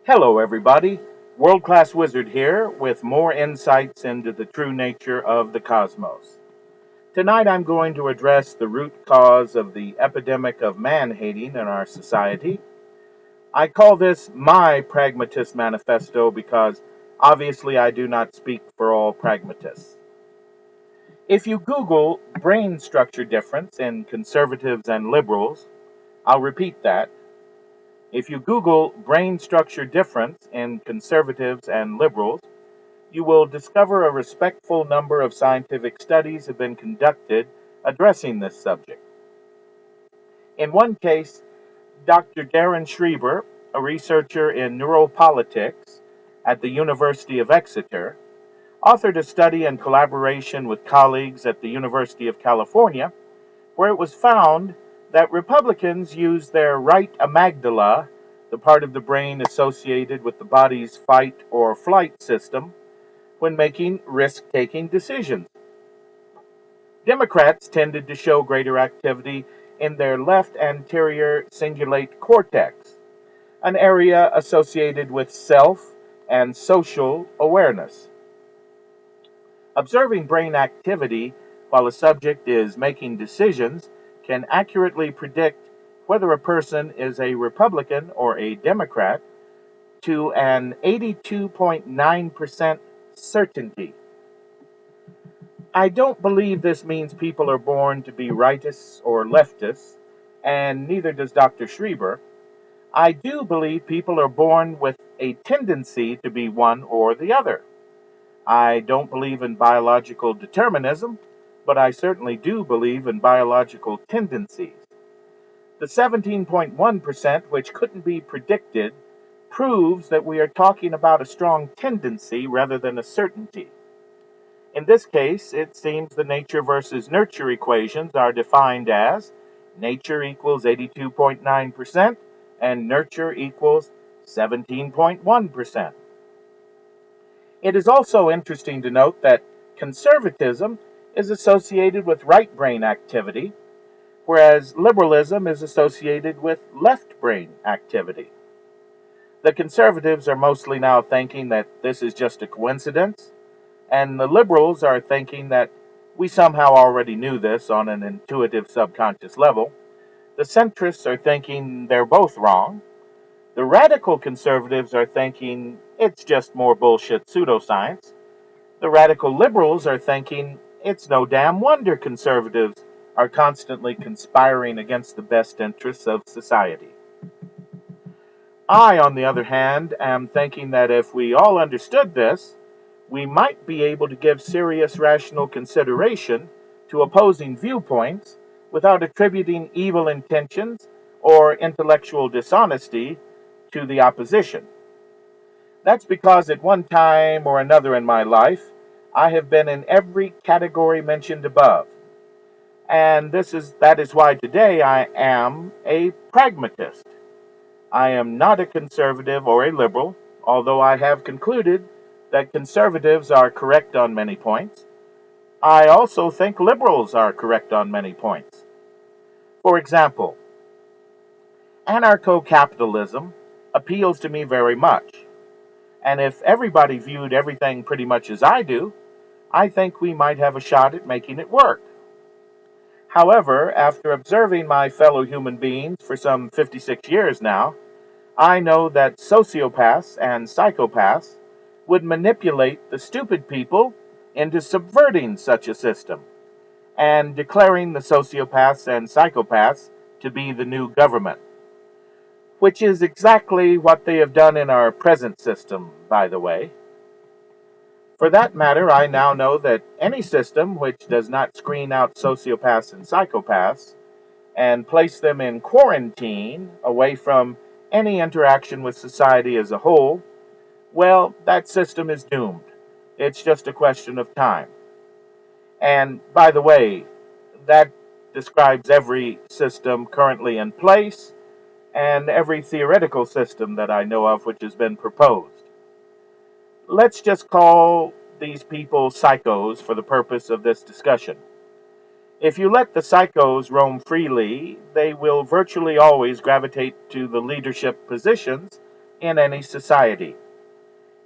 Hello, everybody. World Class Wizard here with more insights into the true nature of the cosmos. Tonight, I'm going to address the root cause of the epidemic of man hating in our society. I call this my Pragmatist Manifesto because obviously I do not speak for all pragmatists. If you Google brain structure difference in conservatives and liberals, I'll repeat that. If you Google brain structure difference in conservatives and liberals, you will discover a respectful number of scientific studies have been conducted addressing this subject. In one case, Dr. Darren Schreiber, a researcher in neuropolitics at the University of Exeter, authored a study in collaboration with colleagues at the University of California where it was found that Republicans use their right amygdala, the part of the brain associated with the body's fight or flight system, when making risk-taking decisions. Democrats tended to show greater activity in their left anterior cingulate cortex, an area associated with self and social awareness. Observing brain activity while a subject is making decisions can accurately predict whether a person is a Republican or a Democrat to an 82.9% certainty. I don't believe this means people are born to be rightists or leftists, and neither does Dr. Schreiber. I do believe people are born with a tendency to be one or the other. I don't believe in biological determinism, but I certainly do believe in biological tendencies. The 17.1%, which couldn't be predicted, proves that we are talking about a strong tendency rather than a certainty. In this case, it seems the nature versus nurture equations are defined as nature equals 82.9% and nurture equals 17.1%. It is also interesting to note that conservatism is associated with right brain activity, whereas liberalism is associated with left brain activity. The conservatives are mostly now thinking that this is just a coincidence, and the liberals are thinking that we somehow already knew this on an intuitive subconscious level. The centrists are thinking they're both wrong. The radical conservatives are thinking it's just more bullshit pseudoscience. The radical liberals are thinking it's no damn wonder conservatives are constantly conspiring against the best interests of society. I, on the other hand, am thinking that if we all understood this, we might be able to give serious rational consideration to opposing viewpoints without attributing evil intentions or intellectual dishonesty to the opposition. That's because at one time or another in my life, I have been in every category mentioned above. And that is why today I am a pragmatist. I am not a conservative or a liberal, although I have concluded that conservatives are correct on many points. I also think liberals are correct on many points. For example, anarcho-capitalism appeals to me very much. And if everybody viewed everything pretty much as I do, I think we might have a shot at making it work. However, after observing my fellow human beings for some 56 years now, I know that sociopaths and psychopaths would manipulate the stupid people into subverting such a system and declaring the sociopaths and psychopaths to be the new government, which is exactly what they have done in our present system, by the way. For that matter, I now know that any system which does not screen out sociopaths and psychopaths and place them in quarantine away from any interaction with society as a whole, well, that system is doomed. It's just a question of time. And by the way, that describes every system currently in place and every theoretical system that I know of which has been proposed. Let's just call these people psychos for the purpose of this discussion. If you let the psychos roam freely, they will virtually always gravitate to the leadership positions in any society.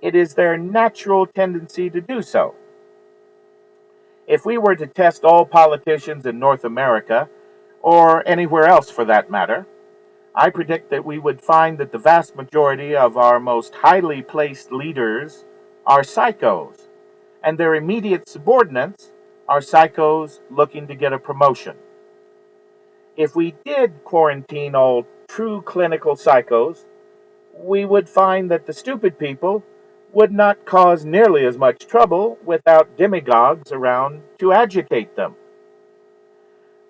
It is their natural tendency to do so. If we were to test all politicians in North America, or anywhere else for that matter, I predict that we would find that the vast majority of our most highly placed leaders are psychos, and their immediate subordinates are psychos looking to get a promotion. If we did quarantine all true clinical psychos, we would find that the stupid people would not cause nearly as much trouble without demagogues around to agitate them.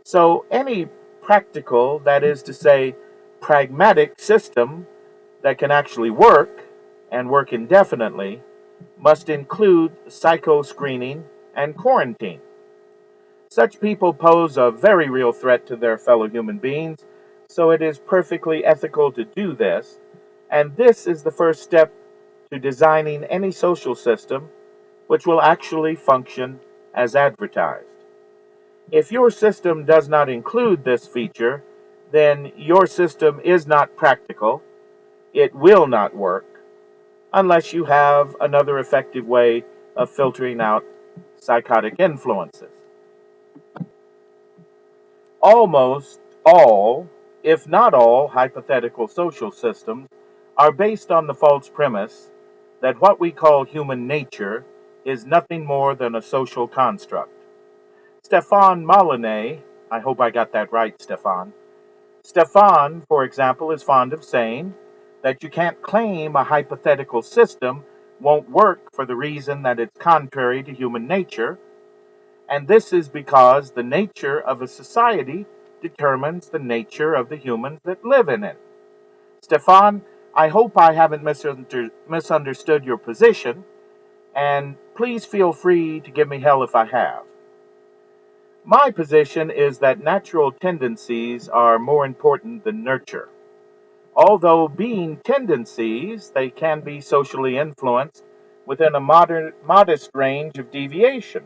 So, any practical, that is to say, pragmatic system that can actually work and work indefinitely must include psycho screening and quarantine. Such people pose a very real threat to their fellow human beings, so it is perfectly ethical to do this, and this is the first step to designing any social system which will actually function as advertised. If your system does not include this feature, then your system is not practical, it will not work, unless you have another effective way of filtering out psychotic influences. Almost all, if not all, hypothetical social systems are based on the false premise that what we call human nature is nothing more than a social construct. Stefan Molyneux, I hope I got that right, Stefan. Stefan, for example, is fond of saying that you can't claim a hypothetical system won't work for the reason that it's contrary to human nature, and this is because the nature of a society determines the nature of the humans that live in it. Stefan, I hope I haven't misunderstood your position, and please feel free to give me hell if I have. My position is that natural tendencies are more important than nurture. Although being tendencies, they can be socially influenced within a modest range of deviation.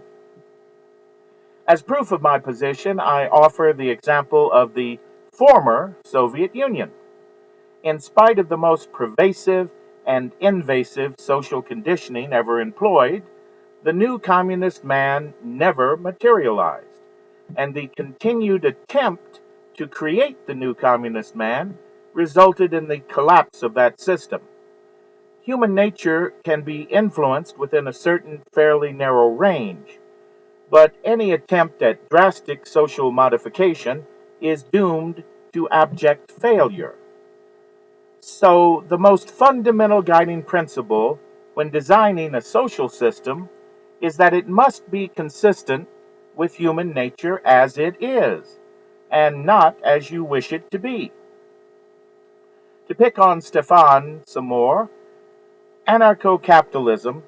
As proof of my position, I offer the example of the former Soviet Union. In spite of the most pervasive and invasive social conditioning ever employed, the new communist man never materialized, and the continued attempt to create the new communist man resulted in the collapse of that system. Human nature can be influenced within a certain fairly narrow range, but any attempt at drastic social modification is doomed to abject failure. So, the most fundamental guiding principle when designing a social system is that it must be consistent with human nature as it is, and not as you wish it to be. To pick on Stefan some more, anarcho-capitalism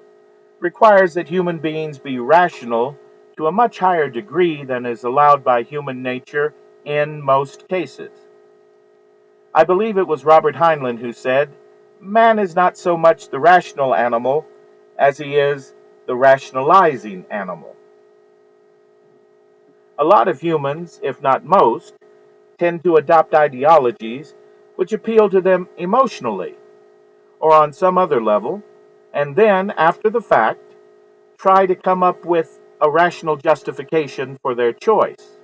requires that human beings be rational to a much higher degree than is allowed by human nature in most cases. I believe it was Robert Heinlein who said, "Man is not so much the rational animal as he is the rationalizing animal." A lot of humans, if not most, tend to adopt ideologies which appeal to them emotionally or on some other level, and then, after the fact, try to come up with a rational justification for their choice.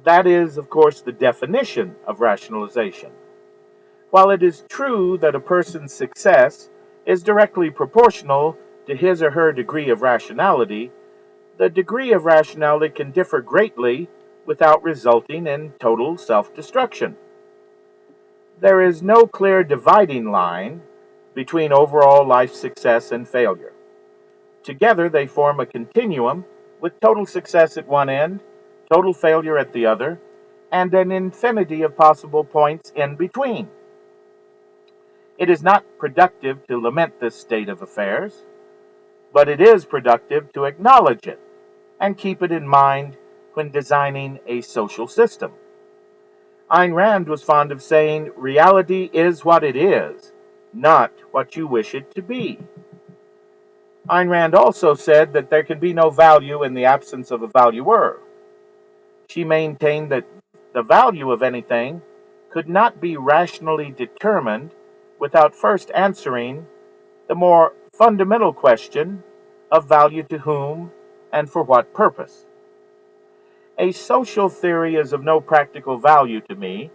That is, of course, the definition of rationalization. While it is true that a person's success is directly proportional to his or her degree of rationality, the degree of rationality can differ greatly without resulting in total self destruction. There is no clear dividing line between overall life success and failure. Together, they form a continuum with total success at one end, total failure at the other, and an infinity of possible points in between. It is not productive to lament this state of affairs, but it is productive to acknowledge it and keep it in mind when designing a social system. Ayn Rand was fond of saying, "Reality is what it is, not what you wish it to be." Ayn Rand also said that there can be no value in the absence of a valuer. She maintained that the value of anything could not be rationally determined without first answering the more fundamental question of value to whom and for what purpose. A social theory is of no practical value to me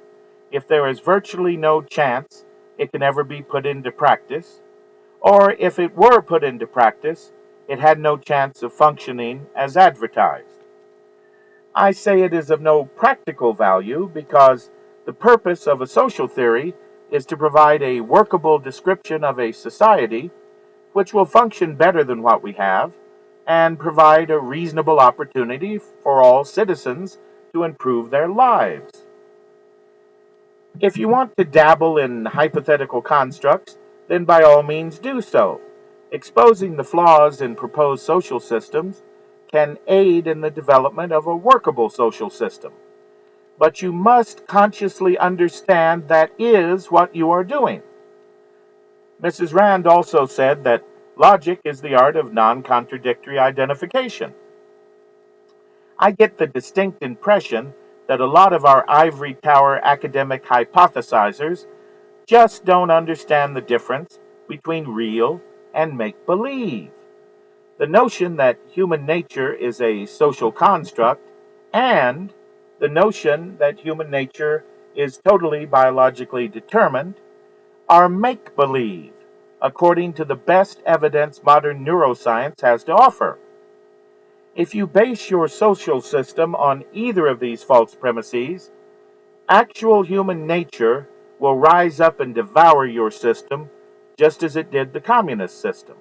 if there is virtually no chance it can ever be put into practice, or if it were put into practice, it had no chance of functioning as advertised. I say it is of no practical value because the purpose of a social theory is to provide a workable description of a society which will function better than what we have and provide a reasonable opportunity for all citizens to improve their lives. If you want to dabble in hypothetical constructs, then by all means do so. Exposing the flaws in proposed social systems can aid in the development of a workable social system. But you must consciously understand that is what you are doing. Mrs. Rand also said that logic is the art of non-contradictory identification. I get the distinct impression that a lot of our ivory tower academic hypothesizers just don't understand the difference between real and make-believe. The notion that human nature is a social construct and the notion that human nature is totally biologically determined are make-believe, according to the best evidence modern neuroscience has to offer. If you base your social system on either of these false premises, actual human nature will rise up and devour your system just as it did the communist system.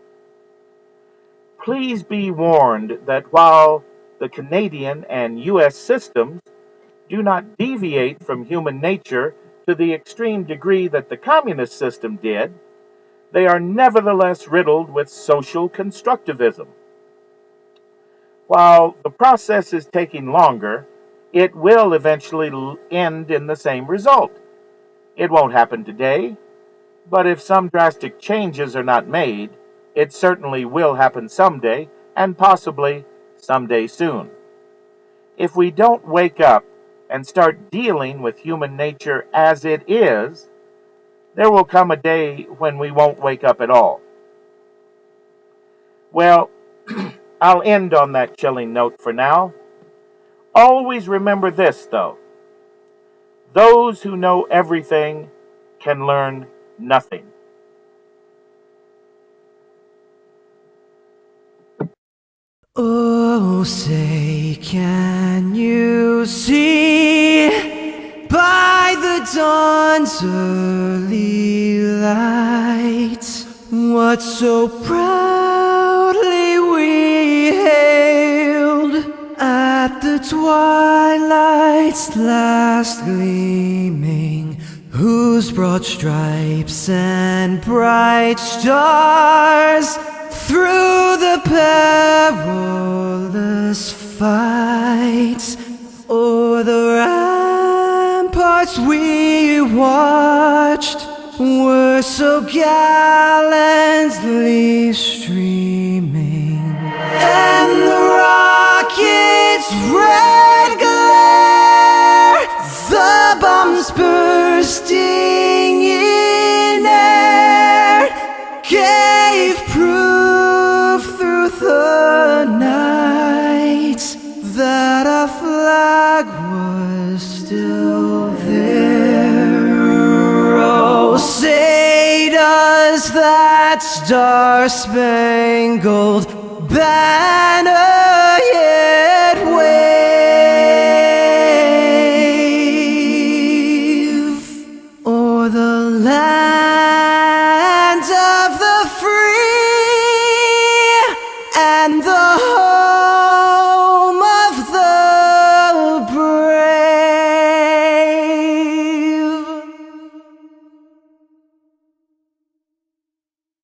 Please be warned that while the Canadian and U.S. systems do not deviate from human nature to the extreme degree that the communist system did, they are nevertheless riddled with social constructivism. While the process is taking longer, it will eventually end in the same result. It won't happen today, but if some drastic changes are not made, it certainly will happen someday, and possibly someday soon. If we don't wake up and start dealing with human nature as it is, there will come a day when we won't wake up at all. Well, I'll end on that chilling note for now. Always remember this, though. Those who know everything can learn nothing. Oh, say, can you see by the dawn's early light what so proudly we hailed at the twilight's last gleaming, whose broad stripes and bright stars through the perilous fight o'er the ramparts we watched were so gallantly streaming, and the rocket's red glare, the bombs bursting in air, gave proof through the night that our flag was still there. Oh, say does that star-spangled banner